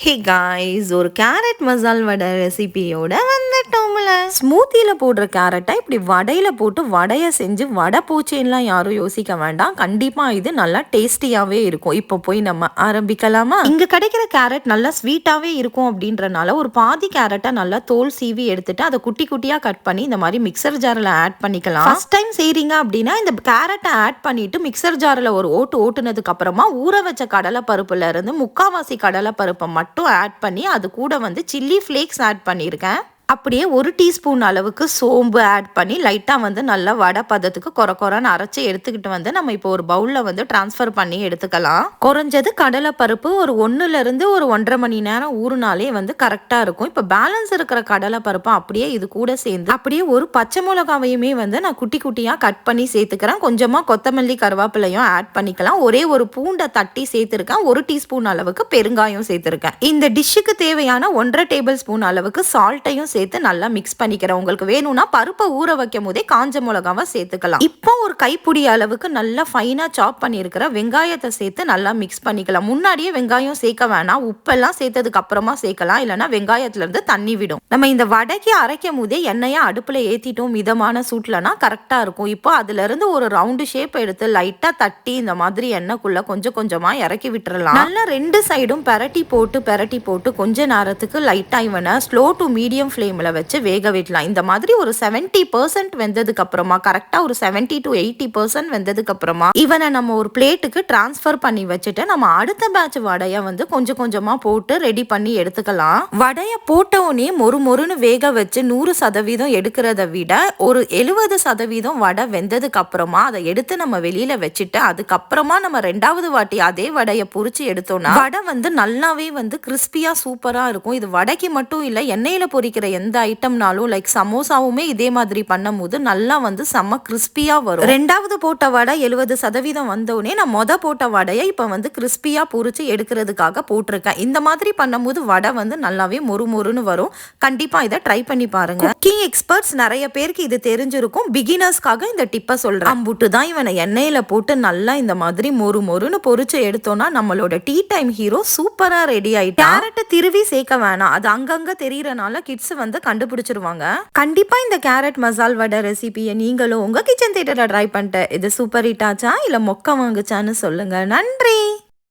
Hey guys, ஒரு carrot மசால் வடை ரெசிபியோட வந்துட்டோம்ல. ஸ்மூத்தியில் போடுற கேரட்டை இப்படி வடையில் போட்டு வடையை செஞ்சு வடை போச்சேன்லாம் யாரும் யோசிக்க வேண்டாம். கண்டிப்பாக இது நல்லா டேஸ்டியாகவே இருக்கும். இப்போ போய் நம்ம ஆரம்பிக்கலாமா? இங்கே கிடைக்கிற கேரட் நல்லா ஸ்வீட்டாகவே இருக்கும் அப்படின்றனால ஒரு பாதி கேரட்டை நல்லா தோல் சீவி எடுத்துட்டு அதை குட்டி குட்டியாக கட் பண்ணி இந்த மாதிரி மிக்சர் ஜாரில் ஆட் பண்ணிக்கலாம். ஃபர்ஸ்ட் டைம் செய்கிறீங்க அப்படின்னா இந்த கேரட்டை ஆட் பண்ணிட்டு மிக்சர் ஜாரில் ஒரு ஓட்டுனதுக்கு அப்புறமா ஊற வச்ச கடலை பருப்புல இருந்து முக்காவாசி கடலை பருப்பை மட்டும் ஆட் பண்ணி அது கூட வந்து சில்லி ஃப்ளேக்ஸ் ஆட் பண்ணியிருக்கேன். அப்படியே 1 டீஸ்பூன் அளவுக்கு சோம்பு ஆட் பண்ணி லைட்டாக வந்து நல்லா வடை பதத்துக்கு கொரன்னு அரைச்சி எடுத்துக்கிட்டு வந்து நம்ம இப்போ ஒரு பவுலில் வந்து ட்ரான்ஸ்ஃபர் பண்ணி எடுத்துக்கலாம். குறைஞ்சது கடலை பருப்பு ஒரு 1லேருந்து ஒரு 1.5 மணி நேரம் ஊறுனாலே வந்து கரெக்டாக இருக்கும். இப்போ பேலன்ஸ் இருக்கிற கடலை பருப்பை அப்படியே இது கூட சேர்ந்து அப்படியே ஒரு பச்சை மிளகாவையுமே வந்து நான் குட்டி குட்டியாக கட் பண்ணி சேர்த்துக்கிறேன். கொஞ்சமாக கொத்தமல்லி கருவேப்பிலையும் ஆட் பண்ணிக்கலாம். ஒரே ஒரு பூண்டை தட்டி சேர்த்துருக்கேன். 1 டீஸ்பூன் அளவுக்கு பெருங்காயம் சேர்த்துருக்கேன். இந்த டிஷ்ஷுக்கு தேவையான 1.5 டேபிள் ஸ்பூன் அளவுக்கு சால்ட்டையும் சேர்த்து நல்லா மிக்ஸ் பண்ணிக்கிறேன். உங்களுக்கு வேணும்னா பருப்பை ஊற வைக்கும் போதே காஞ்ச மிளகாவை சேர்த்துக்கலாம். இப்போ ஒரு கைப்பிடி அளவுக்கு நல்லா ஃபைனா சாப் பண்ணியிருக்கிற வெங்காயத்தை சேர்த்து நல்லா மிக்ஸ் பண்ணிக்கலாம். முன்னாடியே வெங்காயம் சேர்க்க வேணாம், உப்பெல்லாம் சேர்த்ததுக்கு அப்புறமா சேர்க்கலாம், இல்லைன்னா வெங்காயத்துல இருந்து தண்ணி விடும். நம்ம இந்த வடைக்கு அரைக்கும் போதே எண்ணெயை அடுப்புல ஏத்திட்டோம் மிதமான சூட்லனா கரெக்டா இருக்கும். இப்போ அதுல இருந்து ஒரு ரவுண்டு ஷேப் எடுத்து லைட்டா தட்டி இந்த மாதிரி எண்ணெய்க்குள்ள கொஞ்சம் கொஞ்சமா இறக்கி விட்டுறலாம். நல்லா 2 சைடும் பெரட்டி போட்டு கொஞ்ச நேரத்துக்கு லைட்டா இவனை ஸ்லோ டு மீடியம் ஃப்ளேம்ல வச்சு வேக விடலாம். இந்த மாதிரி ஒரு 70% வெந்ததுக்கு அப்புறமா கரெக்டா ஒரு 70 to 80% வெந்ததுக்கு அப்புறமா இவனை நம்ம ஒரு பிளேட்டுக்கு டிரான்ஸ்ஃபர் பண்ணி வச்சுட்டு நம்ம அடுத்த பேட்ச் வடைய வந்து கொஞ்சம் கொஞ்சமா போட்டு ரெடி பண்ணி எடுத்துக்கலாம். வடைய போட்டவுடனே மொறுன்னு வேக வச்சு 100% எடுக்கிறத விட ஒரு 70% வடை வெந்ததுக்கு அப்புறமா அதை எடுத்து நம்ம வெளியில வச்சுட்டு அதுக்கப்புறமா நம்ம 2வது வாட்டி அதே வடையை பொரிச்சு எடுத்தோம்னா வடை வந்து நல்லாவே வந்து கிறிஸ்பியா சூப்பரா இருக்கும். இது வடைக்கு மட்டும் இல்ல, எண்ணெயில பொரிக்கிற எந்த ஐட்டம்னாலும் லைக் சமோசாவுமே இதே மாதிரி பண்ணும் போது நல்லா வந்து செம்ம கிறிஸ்பியா வரும். 2வது போட்ட வடை 70% வந்தோடனே நான் போட்ட வடையை இப்ப வந்து கிறிஸ்பியா பொரிச்சு எடுக்கிறதுக்காக போட்டிருக்கேன். இந்த மாதிரி பண்ணும் போது வடை வந்து நல்லாவே மொறுன்னு வரும். கண்டிப்பா இதை ட்ரை பண்ணி பாருங்க. குக்கிங் எக்ஸ்பர்ட்ஸ் நிறைய பேருக்கு இது தெரிஞ்சிருக்கும். பிகினர்ஸ்க்காக இந்த டிப்பை சொல்றேன். அம்புட்டு தான் இவனை எண்ணெயில போட்டு நல்லா இந்த மாதிரி மொறுன்னு பொரிச்சு எடுத்தோம்னா நம்மளோட டீ டைம் ஹீரோ சூப்பரா ரெடி ஆயிட்டு. கேரட்டை திருவி சேர்க்க வேணாம், அது அங்கங்க தெரியறனால கிட்ஸ் வந்து கண்டுபிடிச்சிருவாங்க. கண்டிப்பா இந்த கேரட் மசால் வடை ரெசிபியை நீங்களும் உங்க கிச்சன் தியேட்டர்ல ட்ரை பண்ணிட்டு இது சூப்பர் ஹிட் ஆச்சா இல்ல மொக்க வாங்குச்சான்னு சொல்லுங்க. நன்றி.